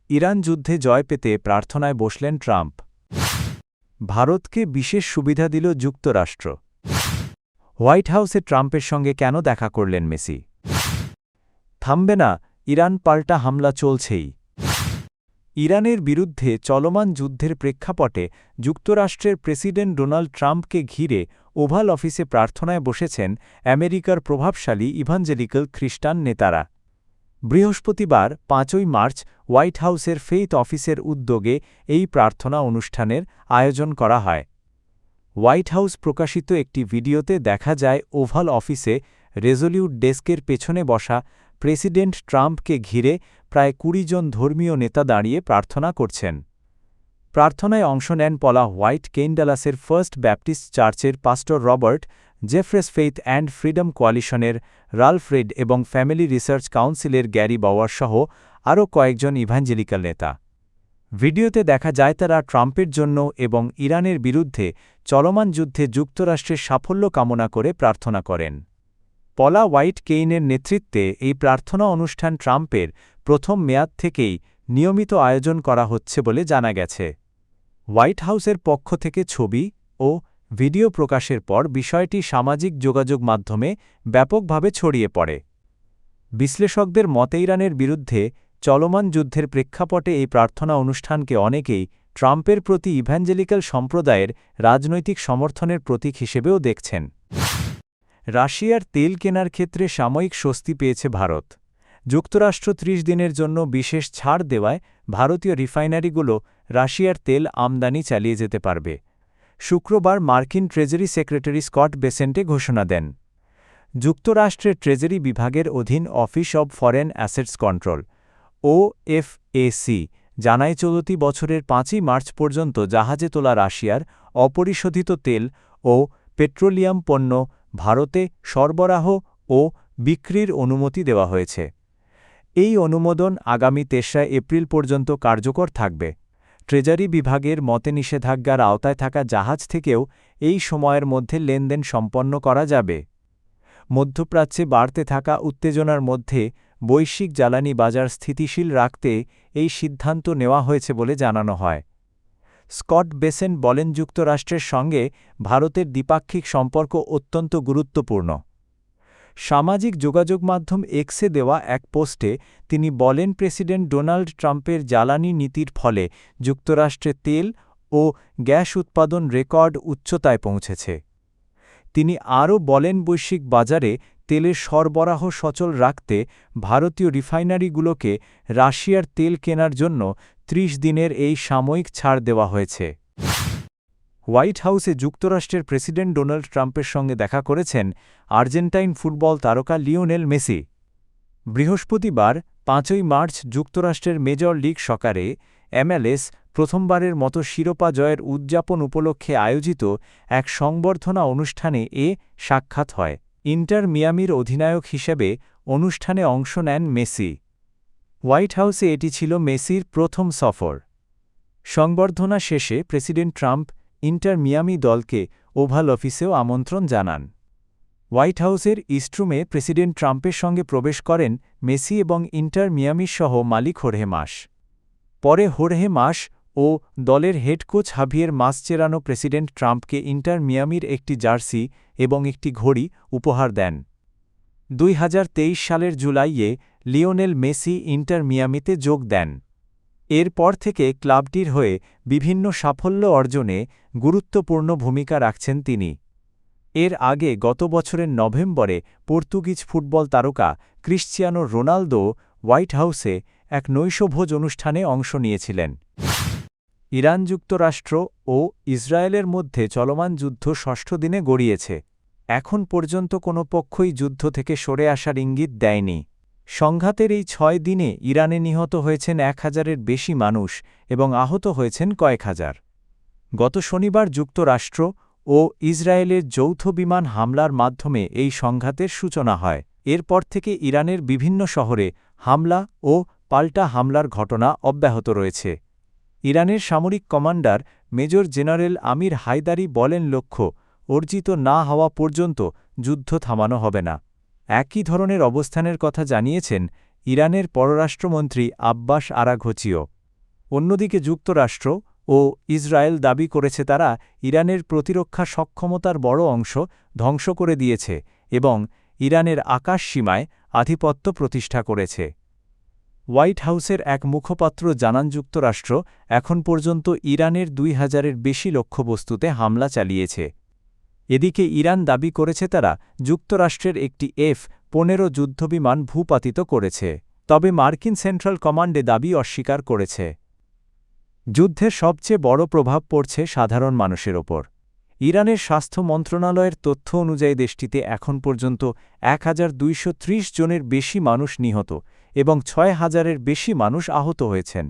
Iran যুদ্ধে জয় পেতে প্রার্থনায় বসলেন ট্রাম্প। ভারতকে বিশেষ সুবিধা দিল যুক্তরাষ্ট্র। হোয়াইট হাউসে ট্রাম্পের সঙ্গে কেন দেখা করলেন মেসি? থামবে না, ইরান পাল্টা হামলা চলছেই। ইরানের বিরুদ্ধে চলমান যুদ্ধের প্রেক্ষাপটে যুক্তরাষ্ট্রের প্রেসিডেন্ট ডোনাল্ড ট্রাম্পকে ঘিরে ওভাল অফিসে প্রার্থনায় বসেছেন আমেরিকার প্রভাবশালী ইভাঞ্জেলিক্যাল খ্রিস্টান নেতারা। বৃহস্পতিবার ৫ই মার্চ হোয়াইট হাউসের ফেইথ অফিসের উদ্যোগে এই প্রার্থনা অনুষ্ঠানের আয়োজন করা হয়। হোয়াইট হাউস প্রকাশিত একটি ভিডিওতে দেখা যায় ওভাল অফিসে রেজলিউট ডেস্কের পেছনে বসা প্রেসিডেন্ট ট্রাম্পকে ঘিরে প্রায় ২০ জন ধর্মীয় নেতা দাঁড়িয়ে প্রার্থনা করছেন। প্রার্থনায় অংশ নেন পলা হোয়াইট কেইনডালাসের ফার্স্ট ব্যাপটিস্ট চার্চের pastor Robert Jeffress faith and freedom কোয়ালিশনের রাল্ফ রেড এবং ফ্যামিলি রিসার্চ কাউন্সিলের গ্যারি বাওয়ার সহ আরও কয়েকজন ইভাঞ্জেলিক্যাল নেতা। ভিডিওতে দেখা যায় তারা ট্রাম্পের জন্য এবং ইরানের বিরুদ্ধে চলমান যুদ্ধে যুক্তরাষ্ট্রের সাফল্য কামনা করে প্রার্থনা করেন। পলা হোয়াইট কেইনের নেতৃত্বে এই প্রার্থনা অনুষ্ঠান ট্রাম্পের প্রথম মেয়াদ থেকেই নিয়মিত আয়োজন করা হচ্ছে বলে জানা গেছে। হোয়াইট হাউসের পক্ষ থেকে ছবি ও ভিডিও প্রকাশের পর বিষয়টি সামাজিক যোগাযোগ মাধ্যমে ব্যাপকভাবে ছড়িয়ে পড়ে। বিশ্লেষকদের মতে ইরানের বিরুদ্ধে চলমান যুদ্ধের প্রেক্ষাপটে এই প্রার্থনা অনুষ্ঠানকে অনেকেই ট্রাম্পের প্রতি ইভাঞ্জেলিক্যাল সম্প্রদায়ের রাজনৈতিক সমর্থনের প্রতীক হিসেবেও দেখছেন। রাশিয়ার তেল কেনার ক্ষেত্রে সাময়িক স্বস্তি পেয়েছে ভারত। যুক্তরাষ্ট্র ৩০ দিনের জন্য বিশেষ ছাড় দেওয়ায় ভারতীয় রিফাইনারিগুলো রাশিয়ার তেল আমদানি চালিয়ে যেতে পারবে। শুক্রবার মার্কিন ট্রেজারি সেক্রেটারি স্কট বেসেন্টে ঘোষণা দেন। যুক্তরাষ্ট্রের ট্রেজারি বিভাগের অধীন office of foreign assets control OFAC জানায় চলতি বছরের ৫ই মার্চ পর্যন্ত জাহাজে তোলা রাশিয়ার অপরিশোধিত তেল ও পেট্রোলিয়াম পণ্য ভারতে সরবরাহ ও বিক্রির অনুমতি দেওয়া হয়েছে। এই অনুমোদন আগামী ৩রা এপ্রিল পর্যন্ত কার্যকর থাকবে। ট্রেজারি বিভাগের মতে নিষেধাজ্ঞার আওতায় থাকা জাহাজ থেকেও এই সময়ের মধ্যে লেনদেন সম্পন্ন করা যাবে। মধ্যপ্রাচ্যে বাড়তে থাকা উত্তেজনার মধ্যে বৈশ্বিক জ্বালানি বাজার স্থিতিশীল রাখতে এই সিদ্ধান্ত নেওয়া হয়েছে বলে জানানো হয়। স্কট বেসেন্ট বলেন, যুক্তরাষ্ট্রের সঙ্গে ভারতের দ্বিপাক্ষিক সম্পর্ক অত্যন্ত গুরুত্বপূর্ণ। সামাজিক যোগাযোগ মাধ্যম এক্সে দেওয়া এক পোস্টে তিনি বলেন, প্রেসিডেন্ট ডোনাল্ড ট্রাম্পের জ্বালানি নীতির ফলে যুক্তরাষ্ট্রে তেল ও গ্যাস উৎপাদন রেকর্ড উচ্চতায় পৌঁছেছে। তিনি আরও বলেন, বৈশ্বিক বাজারে তেলের সরবরাহ সচল রাখতে ভারতীয় রিফাইনারিগুলোকে রাশিয়ার তেল কেনার জন্য ৩০ দিনের এই সাময়িক ছাড় দেওয়া হয়েছে। হোয়াইট হাউসে যুক্তরাষ্ট্রের প্রেসিডেন্ট ডোনাল্ড ট্রাম্পের সঙ্গে দেখা করেছেন আর্জেন্টাইন ফুটবল তারকা লিওনেল মেসি। বৃহস্পতিবার ৫ই মার্চ যুক্তরাষ্ট্রের মেজর লিগ সকারে MLS প্রথমবারের মতো শিরোপা জয়ের উদযাপন উপলক্ষে আয়োজিত এক সংবর্ধনা অনুষ্ঠানে সাক্ষাৎ হয়। ইন্টার মিয়ামির অধিনায়ক হিসেবে অনুষ্ঠানে অংশ নেন মেসি। হোয়াইট হাউসে এটি ছিল মেসির প্রথম সফর। সংবর্ধনা শেষে প্রেসিডেন্ট ট্রাম্প ইন্টার মিয়ামি দলকে ওভাল অফিসেও আমন্ত্রণ জানান। হোয়াইট হাউসের ইস্টরুমে প্রেসিডেন্ট ট্রাম্পের সঙ্গে প্রবেশ করেন মেসি এবং ইন্টার মিয়ামির সহ মালিক হোর্হে মাস। পরে হোর্হে মাস ও দলের head coach Javier Mascherano president ট্রাম্পকে ইন্টার মিয়ামির একটি জার্সি এবং একটি ঘড়ি উপহার দেন। ২০২৩ সালের জুলাইয়ে লিওনেল মেসি ইন্টার মিয়ামিতে যোগ দেন। এরপর থেকে ক্লাবটির হয়ে বিভিন্ন সাফল্য অর্জনে গুরুত্বপূর্ণ ভূমিকা রাখছেন তিনি। এর আগে গত বছরের নভেম্বরে পর্তুগিজ ফুটবল তারকা ক্রিশ্চিয়ানো রোনালদো হোয়াইট হাউসে এক নৈশভোজ অনুষ্ঠানে অংশ নিয়েছিলেন। ইরান, যুক্তরাষ্ট্র ও ইসরায়েলের মধ্যে চলমান যুদ্ধ ৬ষ্ঠ দিনে গড়িয়েছে। এখন পর্যন্ত কোনো পক্ষই যুদ্ধ থেকে সরে আসার ইঙ্গিত দেয়নি। সংঘাতের এই ৬ দিনে ইরানে নিহত হয়েছেন ১,০০০-এর বেশি মানুষ এবং আহত হয়েছেন কয়েক হাজার। গত শনিবার যুক্তরাষ্ট্র ও ইসরায়েলের যৌথ বিমান হামলার মাধ্যমে এই সংঘাতের সূচনা হয়। এরপর থেকে ইরানের বিভিন্ন শহরে হামলা ও পাল্টা হামলার ঘটনা অব্যাহত রয়েছে। ইরানের সামরিক কমান্ডার মেজর জেনারেল আমির হায়দারি বলেন, লক্ষ্য অর্জিত না হওয়া পর্যন্ত যুদ্ধ থামানো হবে না। একই ধরনের অবস্থানের কথা জানিয়েছেন ইরানের পররাষ্ট্রমন্ত্রী আব্বাস আরাঘচিও। অন্যদিকে যুক্তরাষ্ট্র ও ইসরায়েল দাবি করেছে তারা ইরানের প্রতিরক্ষা সক্ষমতার বড় অংশ ধ্বংস করে দিয়েছে এবং ইরানের আকাশ সীমায় আধিপত্য প্রতিষ্ঠা করেছে। হোয়াইট হাউসের এক মুখপাত্র জানান যুক্তরাষ্ট্র এখন পর্যন্ত ইরানের ২,০০০-এর বেশি লক্ষ্যবস্তুতে হামলা চালিয়েছে। এদিকে ইরান দাবি করেছে তারা যুক্তরাষ্ট্রের একটি F-15 যুদ্ধবিমান ভূপাতিত করেছে, তবে মার্কিন সেন্ট্রাল কমান্ডে দাবি অস্বীকার করেছে। যুদ্ধের সবচেয়ে বড় প্রভাব পড়ছে সাধারণ মানুষের ওপর। ইরানের স্বাস্থ্য মন্ত্রণালয়ের তথ্য অনুযায়ী দেশটিতে এখন পর্যন্ত ১,২৩০ জনের বেশি মানুষ নিহত এবং ৬,০০০-এর বেশি মানুষ আহত হয়েছেন।